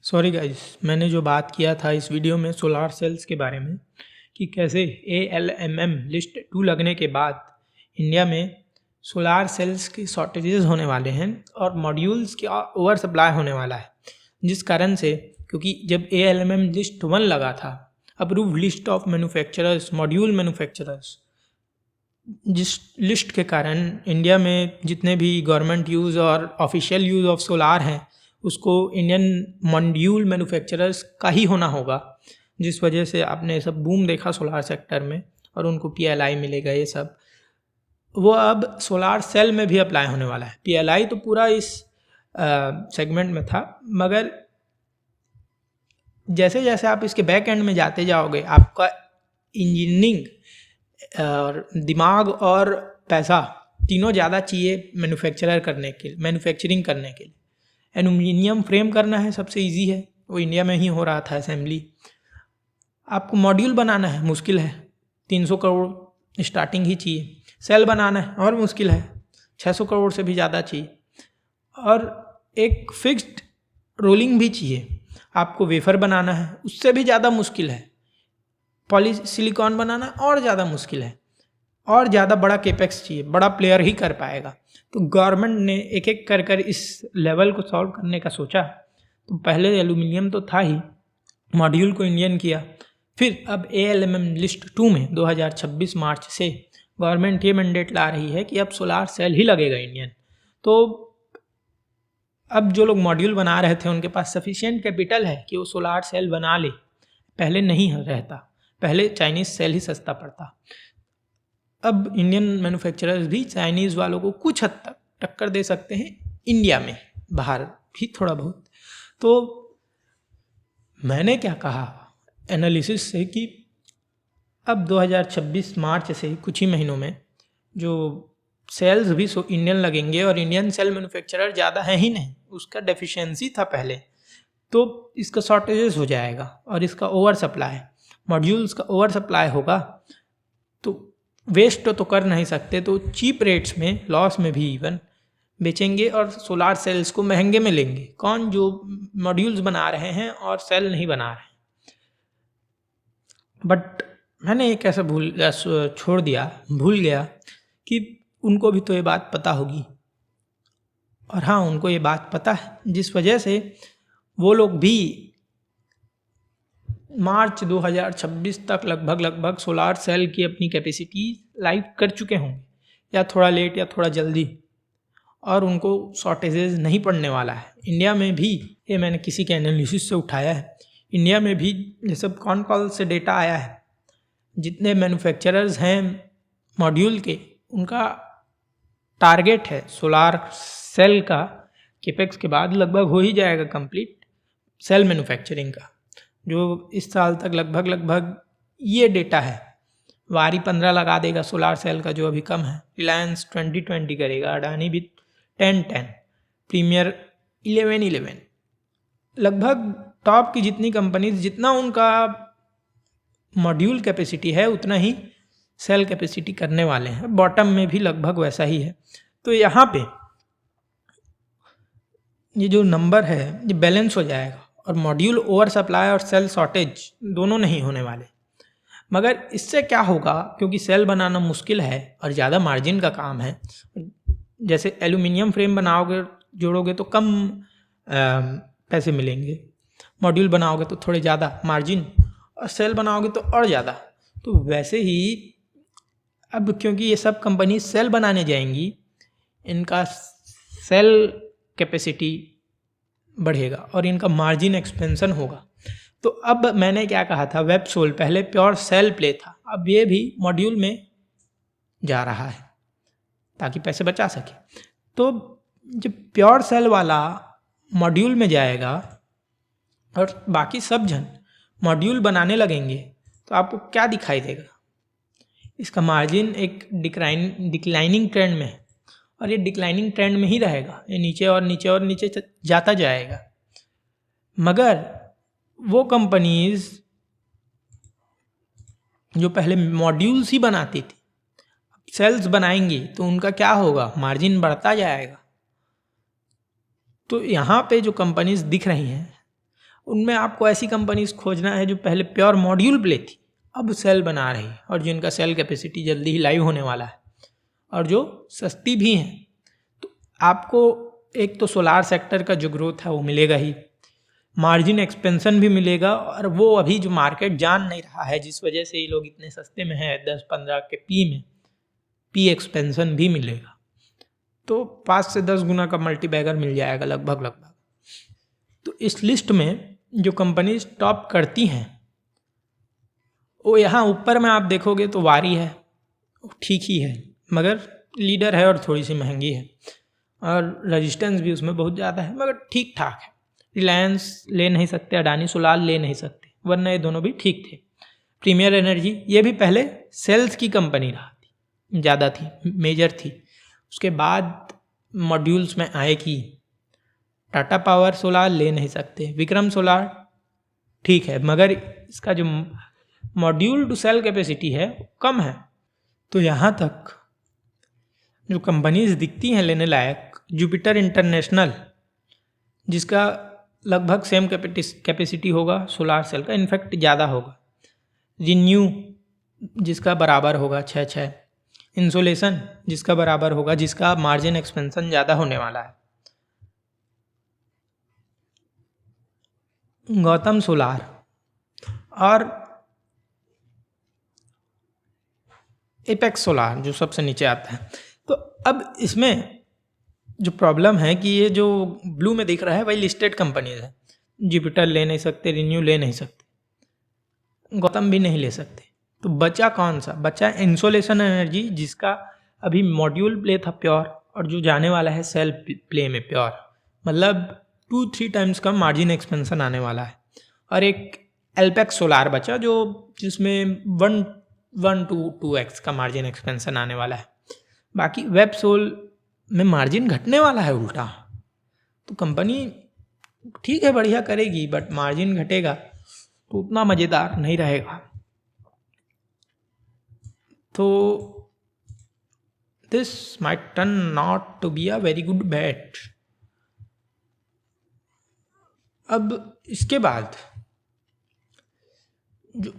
Sorry guys, मैंने जो बात किया था इस वीडियो में सोलार सेल्स के बारे में कि कैसे ALMM लिस्ट 2 लगने के बाद इंडिया में सोलार सेल्स की शॉर्टेजेस होने वाले हैं और मॉड्यूल्स का ओवर सप्लाई होने वाला है। जिस कारण से, क्योंकि जब ALMM लिस्ट 1 लगा था, approve list of manufacturers, module manufacturers, जिस लिस्ट के कारण इंडिया में जितने भी गवर्नमेंट यूज़ और ऑफिशियल यूज़ ऑफ सोलार हैं उसको इंडियन मॉड्यूल मैन्युफैक्चरर्स का ही होना होगा, जिस वजह से आपने सब बूम देखा सोलार सेक्टर में और उनको PLI मिलेगा। ये सब वो अब सोलार सेल में भी अप्लाई होने वाला है। PLI तो पूरा इस सेगमेंट में था, मगर जैसे जैसे आप इसके बैक एंड में जाते जाओगे आपका इंजीनियरिंग और दिमाग और पैसा तीनों ज़्यादा चाहिए मैन्युफैक्चरिंग करने के लिए। एल्यूमिनियम फ्रेम करना है, सबसे इजी है, वो इंडिया में ही हो रहा था असेंबली। आपको मॉड्यूल बनाना है, मुश्किल है, 300 करोड़ स्टार्टिंग ही चाहिए। सेल बनाना है और मुश्किल है, 600 करोड़ से भी ज़्यादा चाहिए। और एक फिक्स्ड रोलिंग भी चाहिए। आपको वेफर बनाना है, उससे भी ज़्यादा मुश्किल है। पॉली सिलिकॉन बनाना और ज़्यादा मुश्किल है और ज़्यादा बड़ा केपेक्स चाहिए, बड़ा प्लेयर ही कर पाएगा। तो गवर्नमेंट ने एक एक कर कर इस लेवल को सॉल्व करने का सोचा। तो पहले एल्यूमिनियम तो था ही, मॉड्यूल को इंडियन किया। फिर अब ALMM लिस्ट 2 में 2026 मार्च से गवर्नमेंट ये मैंडेट ला रही है कि अब सोलार सेल ही लगेगा इंडियन। तो अब जो लोग मॉड्यूल बना रहे थे उनके पास सफिशिएंट कैपिटल है कि वो सोलार सेल बना ले। पहले नहीं रहता, पहले चाइनीज़ सेल ही सस्ता पड़ता। अब इंडियन मैन्युफैक्चरर्स भी चाइनीज़ वालों को कुछ हद तक टक्कर दे सकते हैं इंडिया में, बाहर भी थोड़ा बहुत। तो मैंने क्या कहा एनालिसिस से कि अब 2026 मार्च से कुछ ही महीनों में जो सेल्स भी इंडियन लगेंगे, और इंडियन सेल मैन्युफैक्चरर ज़्यादा है ही नहीं, उसका डेफिशिएंसी था पहले, तो इसका शॉर्टेजेस हो जाएगा और इसका ओवर सप्लाई, मॉड्यूल्स का ओवर सप्लाई होगा। तो वेस्ट तो कर नहीं सकते, तो चीप रेट्स में, लॉस में भी इवन बेचेंगे और सोलार सेल्स को महंगे में लेंगे। कौन? जो मॉड्यूल्स बना रहे हैं और सेल नहीं बना रहे हैं। बट मैंने एक ऐसा भूल गया कि उनको भी तो ये बात पता होगी। और हाँ, उनको ये बात पता है, जिस वजह से वो लोग भी मार्च 2026 तक लगभग सोलार सेल की अपनी कैपेसिटी लाइव कर चुके होंगे, या थोड़ा लेट या थोड़ा जल्दी, और उनको शॉर्टेजेस नहीं पड़ने वाला है। इंडिया में भी, ये मैंने किसी के एनालिसिस से उठाया है, इंडिया में भी ये सब कौन कॉल से डेटा आया है, जितने मैन्युफैक्चरर्स हैं मॉड्यूल के, उनका टारगेट है सोलार सेल का केपेक्स के बाद लगभग हो ही जाएगा कंप्लीट सेल मैन्युफैक्चरिंग का, जो इस साल तक लगभग ये डेटा है। वारी 15 लगा देगा सोलार सेल का, जो अभी कम है। रिलायंस 20 करेगा, अडानी भी 10, प्रीमियर 11। लगभग टॉप की जितनी कंपनीज, जितना उनका मॉड्यूल कैपेसिटी है उतना ही सेल कैपेसिटी करने वाले हैं। बॉटम में भी लगभग वैसा ही है। तो यहाँ पे ये जो नंबर है ये बैलेंस हो जाएगा और मॉड्यूल ओवर सप्लाई और सेल शॉर्टेज दोनों नहीं होने वाले। मगर इससे क्या होगा, क्योंकि सेल बनाना मुश्किल है और ज़्यादा मार्जिन का काम है। जैसे एल्यूमिनियम फ्रेम बनाओगे, जोड़ोगे तो कम पैसे मिलेंगे, मॉड्यूल बनाओगे तो थोड़े ज़्यादा मार्जिन, और सेल बनाओगे तो और ज़्यादा। तो वैसे ही अब क्योंकि ये सब कंपनी सेल बनाने जाएंगी, इनका सेल कैपेसिटी बढ़ेगा और इनका मार्जिन एक्सपेंशन होगा। तो अब मैंने क्या कहा था, वेबसोल पहले प्योर सेल प्ले था, अब ये भी मॉड्यूल में जा रहा है ताकि पैसे बचा सके। तो जब प्योर सेल वाला मॉड्यूल में जाएगा और बाकी सब जन मॉड्यूल बनाने लगेंगे, तो आपको क्या दिखाई देगा? इसका मार्जिन एक डिक्लाइनिंग ट्रेंड में है, और ये डिक्लाइनिंग ट्रेंड में ही रहेगा, ये नीचे और नीचे और नीचे जाता जाएगा। मगर वो कंपनीज जो पहले मॉड्यूल्स ही बनाती थी, सेल्स बनाएंगी, तो उनका क्या होगा? मार्जिन बढ़ता जाएगा। तो यहाँ पे जो कंपनीज दिख रही हैं, उनमें आपको ऐसी कंपनीज खोजना है जो पहले प्योर मॉड्यूल प्ले थी, अब सेल बना रही और जिनका सेल कैपेसिटी जल्दी ही लाइव होने वाला है और जो सस्ती भी हैं। तो आपको एक तो सोलार सेक्टर का जो ग्रोथ है वो मिलेगा ही, मार्जिन एक्सपेंशन भी मिलेगा, और वो अभी जो मार्केट जान नहीं रहा है जिस वजह से ये लोग इतने सस्ते में हैं 10-15 के पी में, पी एक्सपेंशन भी मिलेगा। तो 5 से 10 गुना का मल्टी बैगर मिल जाएगा लगभग। तो इस लिस्ट में जो कंपनीज टॉप करती हैं वो यहाँ ऊपर में आप देखोगे तो वारी है, ठीक ही है मगर लीडर है और थोड़ी सी महंगी है और रेजिस्टेंस भी उसमें बहुत ज़्यादा है मगर ठीक ठाक है। रिलायंस ले नहीं सकते, अडानी सोलार ले नहीं सकते, वरना ये दोनों भी ठीक थे। प्रीमियर एनर्जी ये भी पहले सेल्स की कंपनी रहा थी, ज़्यादा थी, मेजर थी, उसके बाद मॉड्यूल्स में आएगी। टाटा पावर सोलार ले नहीं सकते, विक्रम सोलार ठीक है मगर इसका जो मॉड्यूल टू सेल कैपेसिटी है कम है। तो यहाँ तक जो कंपनीज दिखती हैं लेने लायक, जुपिटर इंटरनेशनल जिसका लगभग सेम कैपेसिटी होगा सोलार सेल का, इनफैक्ट ज़्यादा होगा। रिन्यू जिसका बराबर होगा 6, इंसोलेशन जिसका बराबर होगा, जिसका मार्जिन एक्सपेंशन ज़्यादा होने वाला है। गौतम सोलार और एपेक्स सोलार जो सबसे नीचे आता है। तो अब इसमें जो प्रॉब्लम है कि ये जो ब्लू में दिख रहा है वही लिस्टेड कंपनीज है। जुपिटर ले नहीं सकते, रिन्यू ले नहीं सकते, गौतम भी नहीं ले सकते। तो बचा कौन सा? बचा इंसोलेशन एनर्जी जिसका अभी मॉड्यूल प्ले था प्योर और जो जाने वाला है सेल प्ले में प्योर, मतलब 2-3 टाइम्स का मार्जिन एक्सपेंशन आने वाला है। और एक एल्पेक्स सोलार बचा जो जिसमें 1 to 2x का मार्जिन एक्सपेंशन आने वाला है। बाकी वेब सोल में मार्जिन घटने वाला है उल्टा। तो कंपनी ठीक है बढ़िया करेगी बट मार्जिन घटेगा तो उतना मज़ेदार नहीं रहेगा। तो this might turn not to be a very good bat. अब इसके बाद जो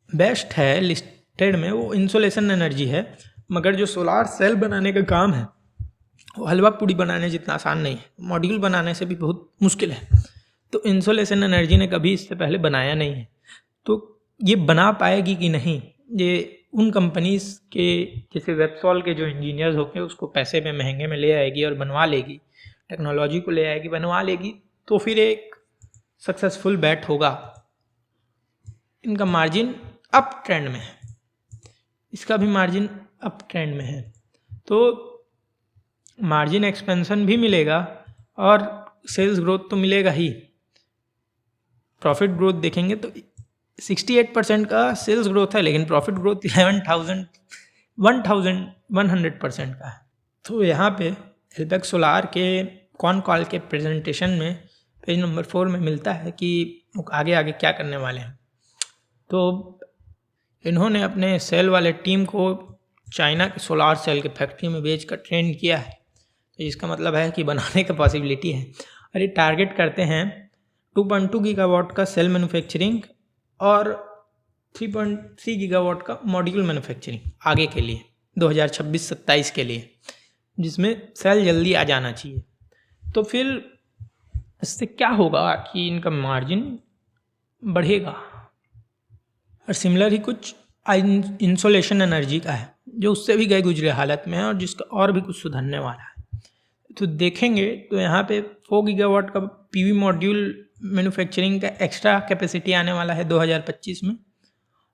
बेस्ट है लिस्टेड में वो इंसोलेशन एनर्जी है, मगर जो सोलार सेल बनाने का काम है वो हलवा पूड़ी बनाने जितना आसान नहीं है, मॉड्यूल बनाने से भी बहुत मुश्किल है। तो इंसोलेशन एनर्जी ने कभी इससे पहले बनाया नहीं है, तो ये बना पाएगी कि नहीं, ये उन कंपनीज के जैसे वेबसॉल के जो इंजीनियर्स होते हैं उसको पैसे में महंगे में ले आएगी और बनवा लेगी, टेक्नोलॉजी को ले आएगी बनवा लेगी, तो फिर एक सक्सेसफुल बैट होगा। इनका मार्जिन अप ट्रेंड में है, इसका भी मार्जिन अप ट्रेंड में है, तो मार्जिन एक्सपेंशन भी मिलेगा और सेल्स ग्रोथ तो मिलेगा ही। प्रॉफिट ग्रोथ देखेंगे तो 68% का सेल्स ग्रोथ है, लेकिन प्रॉफिट ग्रोथ 1100% का है। तो यहाँ पे एल्पेक्स सोलार के कॉन कॉल के प्रेजेंटेशन में पेज नंबर 4 में मिलता है कि आगे आगे क्या करने वाले हैं। तो इन्होंने अपने सेल वाले टीम को चाइना के सोलार सेल के फैक्ट्री में भेज कर ट्रेन किया है, तो इसका मतलब है कि बनाने का पॉसिबिलिटी है। और ये टारगेट करते हैं 2.2 गीगावाट का सेल मैन्युफैक्चरिंग और 3.3 गीगावाट का मॉड्यूल मैन्युफैक्चरिंग आगे के लिए 2026-27 के लिए, जिसमें सेल जल्दी आ जाना चाहिए। तो फिर इससे क्या होगा कि इनका मार्जिन बढ़ेगा। और सिमिलर ही कुछ इंसोलेशन एनर्जी का है जो उससे भी गए गुजरे हालत में है और जिसका और भी कुछ सुधरने वाला है। तो देखेंगे तो यहाँ पे 4 गीगावाट का पीवी मॉड्यूल मैन्युफैक्चरिंग का एक्स्ट्रा कैपेसिटी आने वाला है 2025 में,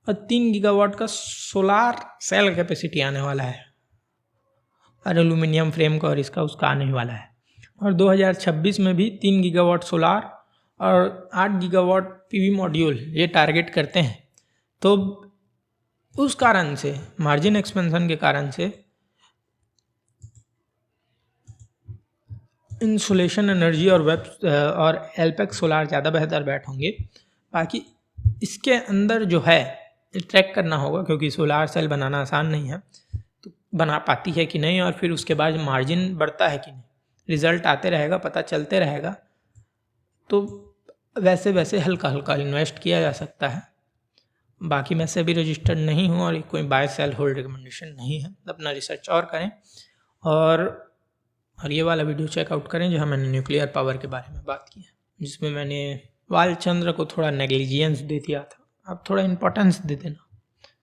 और 3 गीगावाट का सोलार सेल कैपेसिटी आने वाला है और एल्यूमिनियम फ्रेम का और इसका उसका आने वाला है। और 2026 में भी 3 गीगावाट सोलार और 8 गीगावाट पीवी मॉड्यूल ये टारगेट करते हैं। तो उस कारण से मार्जिन एक्सपेंशन के कारण से इंसुलेशन एनर्जी और एल्पेक्स सोलार ज़्यादा बेहतर बैठ होंगे। बाकी इसके अंदर जो है ट्रैक करना होगा, क्योंकि सोलार सेल बनाना आसान नहीं है, तो बना पाती है कि नहीं और फिर उसके बाद मार्जिन बढ़ता है कि नहीं, रिज़ल्ट आते रहेगा, पता चलते रहेगा। तो वैसे वैसे हल्का हल्का इन्वेस्ट किया जा सकता है। बाकी मैं से भी रजिस्टर्ड नहीं हूँ और कोई बाय सेल होल्ड रिकमेंडेशन नहीं है। अपना रिसर्च और करें और ये वाला वीडियो चेकआउट करें जहाँ मैंने न्यूक्लियर पावर के बारे में बात की है, जिसमें मैंने बालचंद्र को थोड़ा नेग्लिजियंस दे दिया था। आप थोड़ा इम्पोर्टेंस दे देना।